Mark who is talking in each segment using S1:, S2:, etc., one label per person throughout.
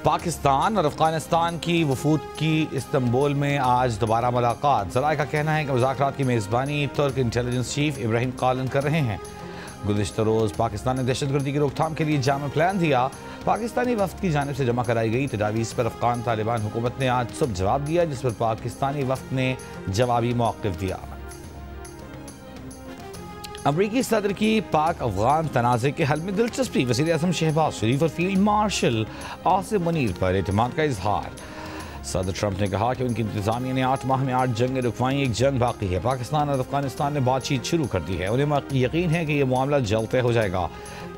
S1: पाकिस्तान और अफगानिस्तान की वफूद की इस्तंबुल में आज दोबारा मुलाकात। ज़राए का कहना है कि मुज़ाकरात की मेज़बानी तुर्क इंटेलिजेंस चीफ इब्राहिम कालन कर रहे हैं। गुज़िश्ता रोज़ पाकिस्तान ने दहशतगर्दी की रोकथाम के लिए जामा प्लान दिया। पाकिस्तानी वफ्द की जानिब से जमा कराई गई तजावीज़ पर अफगान तालिबान हुकूमत ने आज सुबह जवाब दिया, जिस पर पाकिस्तानी वफ्द ने जवाबी मौक़िफ़ दिया। अमरीकी सदर की पाक अफगान तनाज़े के हल में दिलचस्पी। वज़ीर आज़म शहबाज शरीफ और फील्ड मार्शल आसिम मुनीर पर एतमाद का इजहार। सदर ट्रंप ने कहा कि उनकी इंतज़ामिया ने 8 माह में 8 जंगें रुकवाई, एक जंग बाकी है। पाकिस्तान और अफगानिस्तान ने बातचीत शुरू कर दी है, उन्हें यकीन है कि यह मामला जल्द तय हो जाएगा।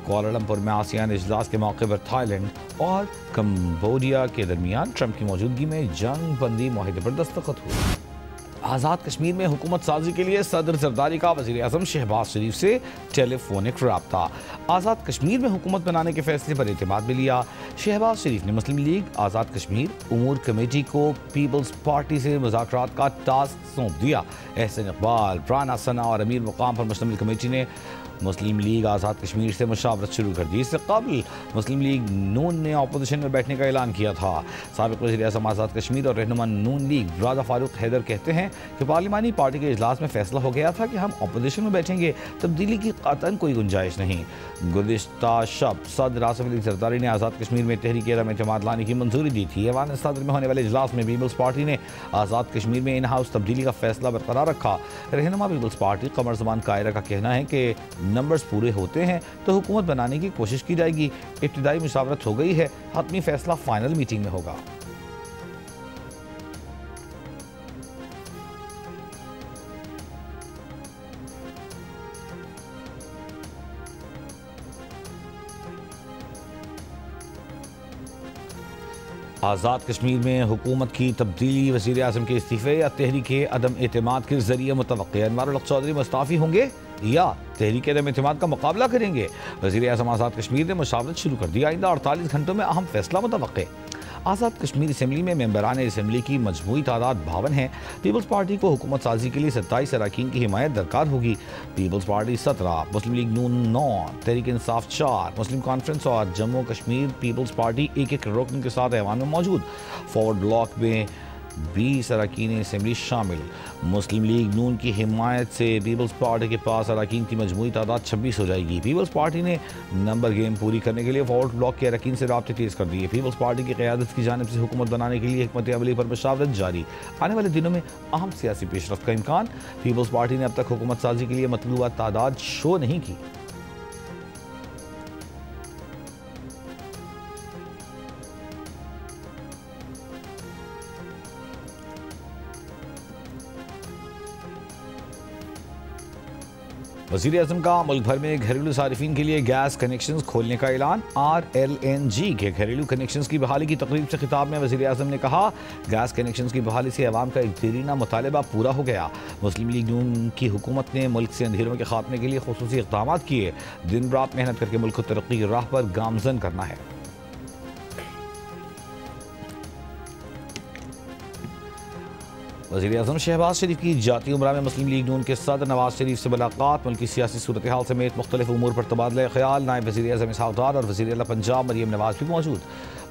S1: कुआलालंपुर में आसियान इजलास के मौके पर थाईलैंड और कम्बोडिया के दरमियान ट्रंप की मौजूदगी में जंग बंदी मुआहदे पर दस्तखत हुए। आज़ाद कश्मीर में हुकूमत साजी के लिए सदर जरदारी का वज़ीर आज़म शहबाज शरीफ से टेलीफोनिक रब्ता। आज़ाद कश्मीर में हुकूमत बनाने के फैसले पर एतमाद में लिया। शहबाज शरीफ ने मुस्लिम लीग आज़ाद कश्मीर उमूर कमेटी को पीपल्स पार्टी से मुज़ाकरात का टास्क सौंप दिया। एहसन इकबाल, राना सना और अमीर मुकाम पर मुश्तमिल कमेटी ने मुस्लिम लीग आज़ाद कश्मीर से मुशावरत शुरू कर दी। इससे कबल मुस्लिम लीग नून ने अपोजिशन में बैठने का ऐलान किया था। साबिक़ वज़ीर आज़म आज़ाद कश्मीर और रहनुमा नून लीग राजा फारूक हैदर कहते हैं कि पार्लिमानी पार्टी के इजलास में फैसला हो गया था कि हम अपोजिशन में बैठेंगे, तब्दीली की कतन कोई गुंजाइश नहीं। गुज़िश्ता शब सदर आसिफ अली जरदारी ने आज़ाद कश्मीर में तहरीक अदम एतमाद लाने की मंजूरी दी थी। ऐवान सदर में होने वाले इजलास में पीपल्स पार्टी ने आज़ाद कश्मीर में इन हाउस तब्दीली का फैसला बरकरार रखा। रहनुमा पीपल्स पार्टी कमर ज़मान कायरा का कहना है कि नंबर्स पूरे होते हैं तो हुकूमत बनाने की कोशिश की जाएगी। इब्तिदाई मुशावरत हो गई है, हतमी फैसला फाइनल मीटिंग में होगा। आज़ाद कश्मीर में हुकूमत की तब्दीली, वज़ीर आज़म के इस्तीफ़े या तहरीक अदम एतमाद के जरिए मुतवक्किल। अनवारुल हक चौधरी मुस्ताफ़ी होंगे या तहरीक अदम एतमाद का मुकाबला करेंगे। वज़ीर आज़म आज़ाद कश्मीर ने मुशावरत शुरू कर दी। आइंदा 48 घंटों में अहम फैसला मुतवक्किल। आज़ाद कश्मीर असम्बली में मेंबरान असम्बली की मजमूई तादाद 52 है। पीपल्स पार्टी को हुकूमत साजी के लिए 27 अरकान की हिमायत दरकार होगी। पीपल्स पार्टी 17, मुस्लिम लीग नून 9, तहरीक इंसाफ 4, मुस्लिम कॉन्फ्रेंस और जम्मू कश्मीर पीपल्स पार्टी एक रुकन के साथ ऐवान में मौजूद। फॉरवर्ड ब्लॉक में 20 अरकान असम्बली शामिल। मुस्लिम लीग नून की हिमायत से पीपल्स पार्टी के पास अरकान की मजमूई तादाद 26 हो जाएगी। पीपल्स पार्टी ने नंबर गेम पूरी करने के लिए फॉरवर्ड ब्लॉक के अरकान से राब्ते तेज़ कर दिए। पीपल्स पार्टी की क़यादत की जानिब से हुकूमत बनाने के लिए हिकमत अमली पर मुशावरत जारी। आने वाले दिनों में अहम सियासी पेशरफ्त का इम्कान। पीपल्स पार्टी ने अब तक हुकूमत साजी के लिए मतलूबा तादाद शो नहीं की। वज़ीर आज़म का मुल्क भर में घरेलू सारिफिन के लिए गैस कनेक्शंस खोलने का ऐलान। RLNG के घरेलू कनेक्शंस की बहाली की तकरीब से खिताब में वज़ीर आज़म ने कहा, गैस कनेक्शंस की बहाली से अवाम का एक देरीना मुतालबा पूरा हो गया। मुस्लिम लीग नून की हुकूमत ने मुल्क से अंधेरों के खात्मे के लिए खुसूसी इक़दामात किए। दिन रात मेहनत करके मुल्क को तरक्की की राह पर गामजन करना है। वज़ीर आज़म शहबाज शरीफ की जाती उमरा में मुस्लिम लीग नून के सदर नवाज शरीफ से मुलाकात। मुल्क की सियासी सूरत हाल समेत मुख्तलिफ उमूर पर तबादला ख्याल। नायब वज़ीर आज़म इसहाक़ डार और वज़ीर आला पंजाब मरियम नवाज भी मौजूद।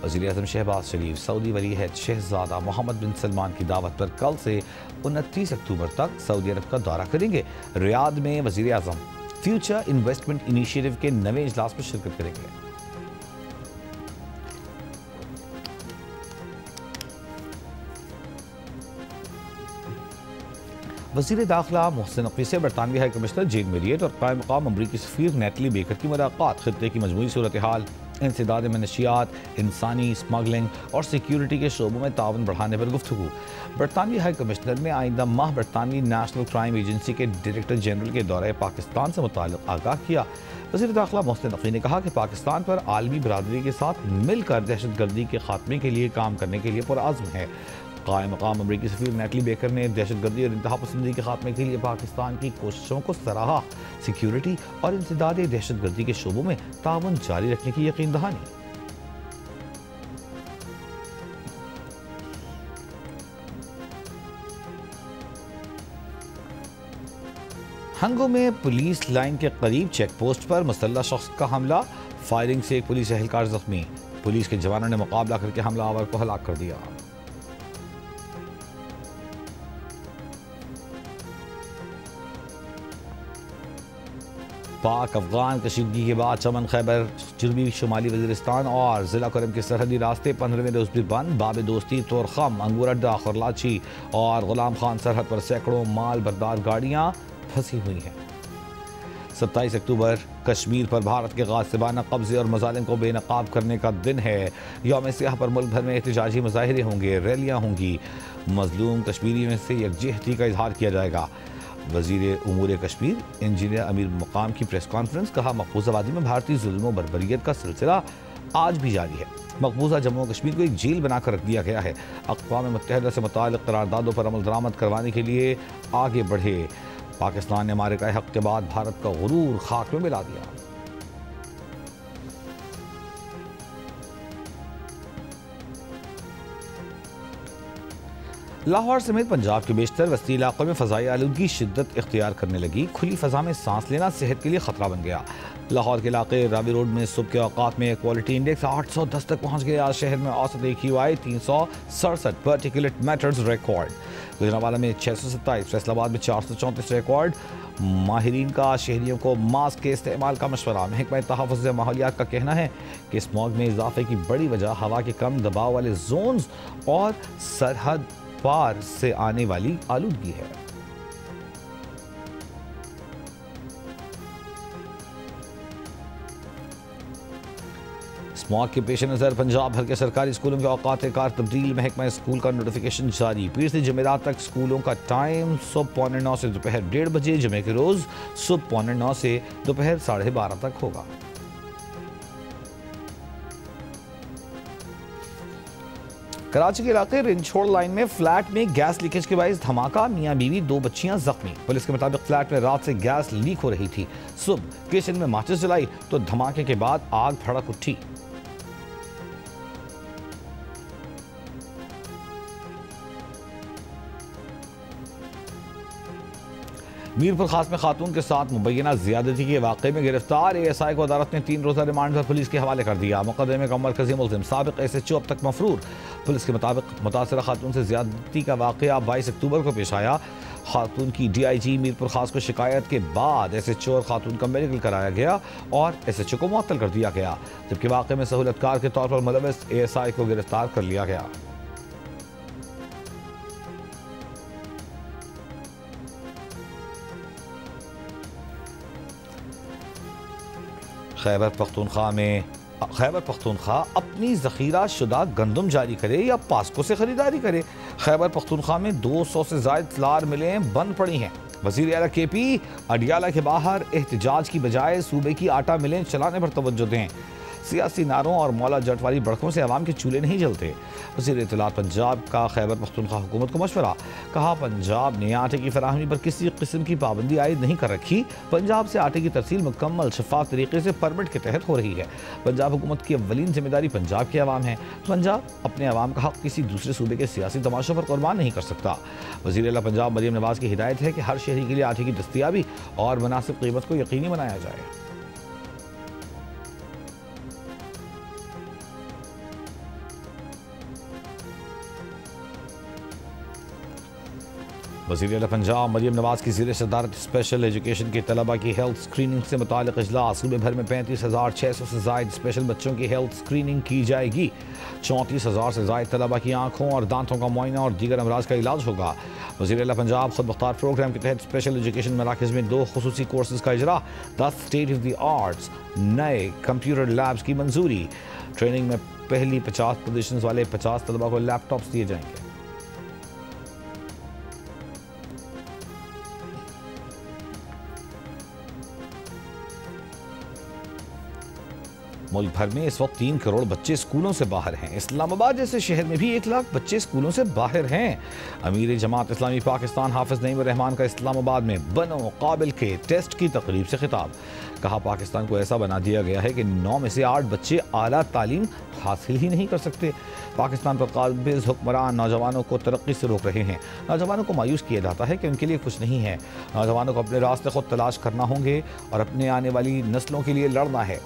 S1: वज़ीर आज़म शहबाज शरीफ सऊदी वली अहद शहज़ादा मोहम्मद बिन सलमान की दावत पर कल से 29 अक्टूबर तक सऊदी अरब का दौरा करेंगे। रियाद में वज़ीर आज़म फ्यूचर इन्वेस्टमेंट इनिशिएटिव के नवे इजलास में शिरकत करेंगे। वज़ीर दाखिला मोहसिन नकवी से बरतानवी हाई कमिश्नर जेन मेरियट और कायम मकाम अमरीकी सफ़ीर नेटली बेकर की मुलाकात। खित्ते की मजमूई सूरत हाल, इंसदाद मनशियात, इंसानी स्मगलिंग और सिक्योरिटी के शोबों में ताउन बढ़ाने पर गुफ्तगू। बरतानवी हाई कमिश्नर ने आइंदा माह बरतानवी नेशनल क्राइम एजेंसी के डायरेक्टर जनरल के दौरे पाकिस्तान से मुताल्लिक़ आगाह किया। वज़ीर दाखिला मोहसिन नकवी ने कहा कि पाकिस्तान पर आलमी बरादरी के साथ मिलकर दहशतगर्दी के खात्मे के लिए काम करने के लिए पुरअज़्म है। कायम मकाम अमरीकी सफ़ीर नेटली बेकर ने दहशतगर्दी और इंतहा पसंदी के खात्मे के लिए पाकिस्तान की कोशिशों को सराहा। सिक्योरिटी और इंसदाद दहशतगर्दी के शोबों में ताउन जारी रखने की यकीन दहानी। हंगो में पुलिस लाइन के करीब चेक पोस्ट पर मुसल्लह शख्स का हमला। फायरिंग से एक पुलिस एहलकार जख्मी। पुलिस के जवानों ने मुकाबला करके हमलावर को हलाक कर दिया। पाक अफगान कशीदगी के बाद चमन, खैबर, जुनूबी शुमाली वजीरिस्तान और जिला करम के सरहदी रास्ते 15वें रोज भी बंद। बाब दोस्ती, तोरखम, अंगूर अड्डा, खरलाची और गुलाम खान सरहद पर सैकड़ों माल बरदार गाड़ियाँ फंसी हुई हैं। 27 अक्टूबर कश्मीर पर भारत के गासिबाना कब्जे और मजालिम को बेनकाब करने का दिन है। यौम सियाह पर मुल्क भर में एहतजाजी मुजाहिरे होंगे, रैलियाँ होंगी। मजलूम कश्मीरी में से यकजहती का इजहार किया जाएगा। वजीर उमूर कश्मीर इंजीनियर अमीर मुकाम की प्रेस कॉन्फ्रेंस, कहा मकबूजा वादी में भारतीय जुल्म व बर्बरियत का सिलसिला आज भी जारी है। मकबूजा जम्मू और कश्मीर को एक जेल बनाकर रख दिया गया है। अक़वाम मुत्तहिदा से मुताल्लिक़ करारदादों पर अमल दरामद करवाने के लिए आगे बढ़े। पाकिस्तान ने अमेरिका हक़ के बाद भारत का गुरूर खाक में मिला दिया। लाहौर समेत पंजाब के बेशतर वस्ती इलाकों में फ़ज़ाई आलूदगी शिद्दत इख्तियार करने लगी। खुली फ़ज़ा में सांस लेना सेहत के लिए ख़तरा बन गया। लाहौर के इलाके रावी रोड में सुबह के औकात में क्वालिटी इंडेक्स 810 तक पहुँच गया। शहर में औसत AQI 367 particulate matters record. Gujranwala में 627, फैसलाबाद में 434 रिकॉर्ड। माहिरीन का शहरियों को मास्क के इस्तेमाल का मशवरा। महकमा तहफ़्फ़ुज़ माहौलियात का कहना है कि स्मॉग में इजाफे की बड़ी वजह हवा के कम दबाव वाले जोन्स और सरहद पार से आने वाली आलूदगी है। स्मॉग के पेश नज़र पंजाब भर के सरकारी स्कूलों के औकात कार तब्दील। महकमा स्कूल का नोटिफिकेशन जारी। पीर से जुमेरात तक स्कूलों का टाइम सुबह 9:15 से दोपहर 1:30 बजे। जुमे के रोज़ सुबह 9:15 से दोपहर 12:30 तक होगा। कराची के इलाके रिंछोड़ लाइन में फ्लैट में गैस लीकेज के बायस धमाका। मियां बीवी 2 बच्चियां जख्मी। पुलिस के मुताबिक फ्लैट में रात से गैस लीक हो रही थी। सुबह किचन में माचिस जलाई तो धमाके के बाद आग भड़क उठी। मीरपुर खास में खातून के साथ मुबैना ज्यादती के वाक़े में गिरफ्तार ASI को अदालत ने 3 रोज़ा रिमांड पर पुलिस के हवाले कर दिया। मुकदमे का मरकजी मुल्ज़िम साबिक SHO अब तक मफरूर। पुलिस के मुताबिक मुतासरा खातून से ज्यादती का वाक़या 22 अक्टूबर को पेश आया। खातून की DIG मीरपुर खास को शिकायत के बाद SHO और खातून का मेडिकल कराया गया और SHO को मुअत्तल कर दिया गया, जबकि वाक़े में सहूलतकार के तौर पर मुलव्वस ASI को गिरफ्तार कर लिया गया। खैबर पख्तूनख्वा अपनी ज़ख़ीरा शुदा गंदम जारी करे या पास्को से ख़रीदारी करे। खैबर पख्तूनख्वा में 200 से ज़ायद फ्लार मिलें बंद पड़ी हैं। वज़ीर आला KP अडियाला के बाहर एहतजाज की बजाय सूबे की आटा मिलें चलाने पर तवज्जो दें। सियासी नारों और मौला जट वाली भड़कों से अवाम के चूल्हे नहीं जलते। वज़ीर इत्तलात पंजाब का खैबर पख्तूनख्वा हुकूमत को मशवरा। कहा पंजाब ने आटे की फराहमी पर किसी किस्म की पाबंदी आयद नहीं कर रखी। पंजाब से आटे की तरसील मुकम्मल शफाफ तरीके से परमिट के तहत हो रही है। पंजाब हुकूमत की अव्वलीन जिम्मेदारी पंजाब के अवाम है। पंजाब अपने अवाम का हक किसी दूसरे सूबे के सियासी तमाशों पर कुर्बान नहीं कर सकता। वज़ीर आला पंजाब मरियम नवाज की हिदायत है कि हर शहरी के लिए आटे की दस्तियाबी और मुनासिब कीमत को यकीनी बनाया जाए। वज़ीर आला पंजाब मरियम नवाज की ज़ेर सदारत स्पेशल एजुकेशन के तलबा की हेल्थ स्क्रीनिंग से मुताल्लिक़ इजलास। सूबे भर में 35,600 से ज़ायद स्पेशल बच्चों की हेल्थ स्क्रीनिंग की जाएगी। 34,000 से ज़ायद तलबा की आँखों और दांतों का मुआयना और दीगर अमराज का इलाज होगा। वज़ीर आला पंजाब खुद मुख्तार प्रोग्राम के तहत स्पेशल एजुकेशन मराकज़ में 2 खुसूसी कोर्सेज़ का इजरा। 10 स्टेट ऑफ द आर्ट्स नए कंप्यूटर लैब्स की मंजूरी। ट्रेनिंग में पहली 50 पोजीशन वाले 50 तलबा को लैपटॉप्स दिए जाएंगे। मुल्क भर में इस वक्त 3 करोड़ बच्चे स्कूलों से बाहर हैं। इस्लामाबाद जैसे शहर में भी 1 लाख बच्चे स्कूलों से बाहर हैं। अमीर जमात इस्लामी पाकिस्तान हाफिज नईम रहमान का इस्लामाबाद में बनो काबिल के टेस्ट की तकरीब से खिताब। कहा पाकिस्तान को ऐसा बना दिया गया है कि 9 में से 8 बच्चे आला तालीम हासिल ही नहीं कर सकते। पाकिस्तान पर काबिज हुक्मरान नौजवानों को तरक्की से रोक रहे हैं। नौजवानों को मायूस किया जाता है कि उनके लिए कुछ नहीं है। नौजवानों को अपने रास्ते खुद तलाश करना होंगे और अपने आने वाली नस्लों के लिए लड़ना है।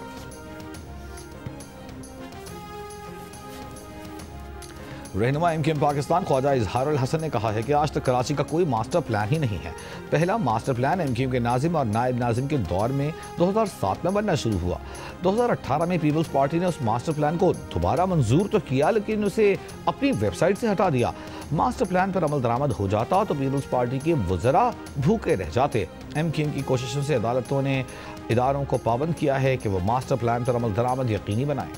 S1: रहनुमा MKM पाकिस्तान ख्वाजा इजहारुल हसन ने कहा है कि आज तक कराची का कोई मास्टर प्लान ही नहीं है। पहला मास्टर प्लान MKM के नाजिम और नायब नाजिम के दौर में 2007 में बनना शुरू हुआ। 2018 में पीपल्स पार्टी ने उस मास्टर प्लान को दोबारा मंजूर तो किया, लेकिन उसे अपनी वेबसाइट से हटा दिया। मास्टर प्लान पर अमल दरामद हो जाता तो पीपल्स पार्टी के वज़रा भूखे रह जाते। MKM की कोशिशों से अदालतों ने इदारों को पाबंद किया है कि वो मास्टर प्लान पर अमल दरामद यकीनी बनाएं।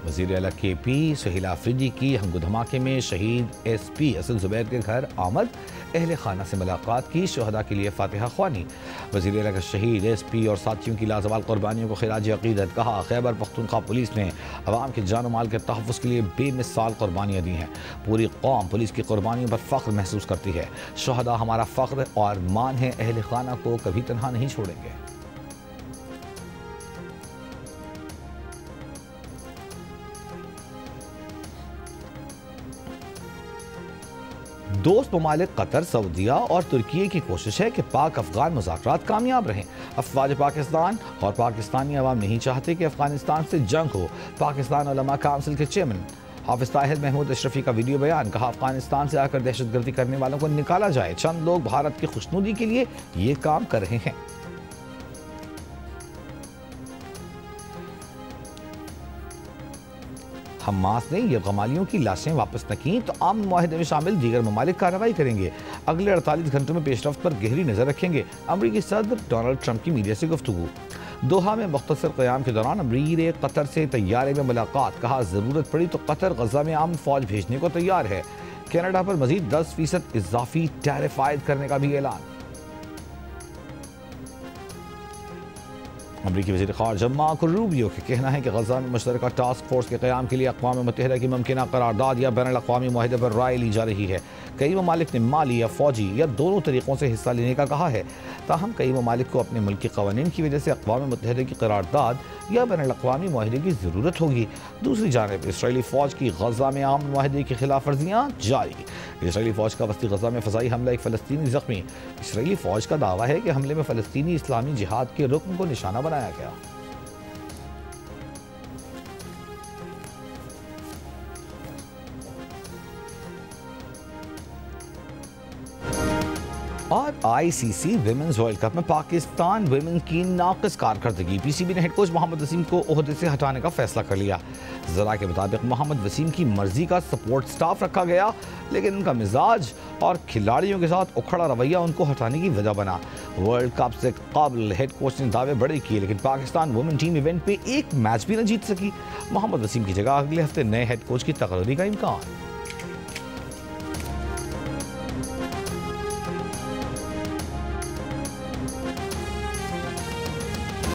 S1: वज़ीर आला KP सुहेला आफरीदी की हमगो धमाके में शहीद SP असद ज़ुबैर के घर आमद, अहले खाना से मुलाकात की, शहदा के लिए फातिहा ख्वानी। वज़ीर आला का शहीद SP और साथियों की लाजवाल कुर्बानियों को खिराज अक़ीदत कहा। खैबर पख्तूनख्वा पुलिस ने अवाम के जान माल के तहफ़्फ़ुज़ के लिए बेमिसाल कुर्बानियाँ दी हैं। पूरी कौम पुलिस की कुर्बानियों पर फ़ख्र महसूस करती है। शहदा हमारा फ़ख्र और मान है, अहले खाना को कभी तनहा नहीं छोड़ेंगे। दोस्त ममालिक कतर, सऊदीया और तुर्की की कोशिश है कि पाक अफगान मुज़ाकरात कामयाब रहें। अफवाज पाकिस्तान और पाकिस्तानी अवाम नहीं चाहते कि अफगानिस्तान से जंग हो। पाकिस्तान उलमा काउंसिल के चेयरमैन हाफिज ताहिर महमूद अशरफी का वीडियो बयान, कहा अफगानिस्तान से आकर दहशतगर्दी करने वालों को निकाला जाए। चंद लोग भारत की खुशनुदी के लिए ये काम कर रहे हैं। हमास ने ये गमालियों की लाशें वापस न की तो आम मुआहदे में शामिल दीगर ममालिक कार्रवाई करेंगे। अगले 48 घंटों में पेशरफ्त पर गहरी नजर रखेंगे। अमरीकी सदर डोनाल्ड ट्रंप की मीडिया से गुफ्तगू। दोहा में मुख्तसर क़याम के दौरान अमीर कतर से तैयारे में मुलाकात, कहा ज़रूरत पड़ी तो कतर गज़ा में आम फौज भेजने को तैयार है। कनाडा पर मजीद 10% इजाफी टैरिफ आयद करने का भी ऐलान। अमरीकी वज़ीर ख़ारजा मार्को रूबियो का कहना है कि गज़ा में मुश्तरका टास्क फोर्स के क़याम के लिए अक़वाम मुत्तहिदा की मुमकिना करारदाद या बैनुल अक़वामी मुआहदे पर राय ली जा रही है। कई ममालिक ने माली या फ़ौजी या दोनों तरीक़ों से हिस्सा लेने का कहा है। ताहम कई ममालिक को अपने मुल्क के क़वानीन की वजह से अक़वाम मुत्तहिदा की करारदाद या बैनुल अक़वामी मुआहदे की ज़रूरत होगी। दूसरी जानिब इसराइली फ़ौज की गज़ा में आम मुआहदे की खिलाफ वर्जियाँ जारी। इसराइली फ़ौज का वस्ती गज़ा में फ़ज़ाई हमला, एक फ़लस्तीनी ज़ख्मी। इसराइली फ़ौज का दावा है कि हमले में फ़लस्तीनी इस्लामी जिहाद के रुकन को निशाना बनाया गया। और ICC विमेंस वर्ल्ड कप में पाकिस्तान विमेन की नाक़िस कारकर्दगी, PCB ने हेड कोच मोहम्मद वसीम को ओहदे से हटाने का फैसला कर लिया। ज़रा के मुताबिक मोहम्मद वसीम की मर्जी का सपोर्ट स्टाफ रखा गया, लेकिन उनका मिजाज और खिलाड़ियों के साथ उखड़ा रवैया उनको हटाने की वजह बना। वर्ल्ड कप से कबल हेड कोच ने दावे बड़े किए, लेकिन पाकिस्तान वुमेन टीम इवेंट पे एक मैच भी न जीत सकी। मोहम्मद वसीम की जगह अगले हफ्ते नए हेड कोच की तकर्री का इम्कान।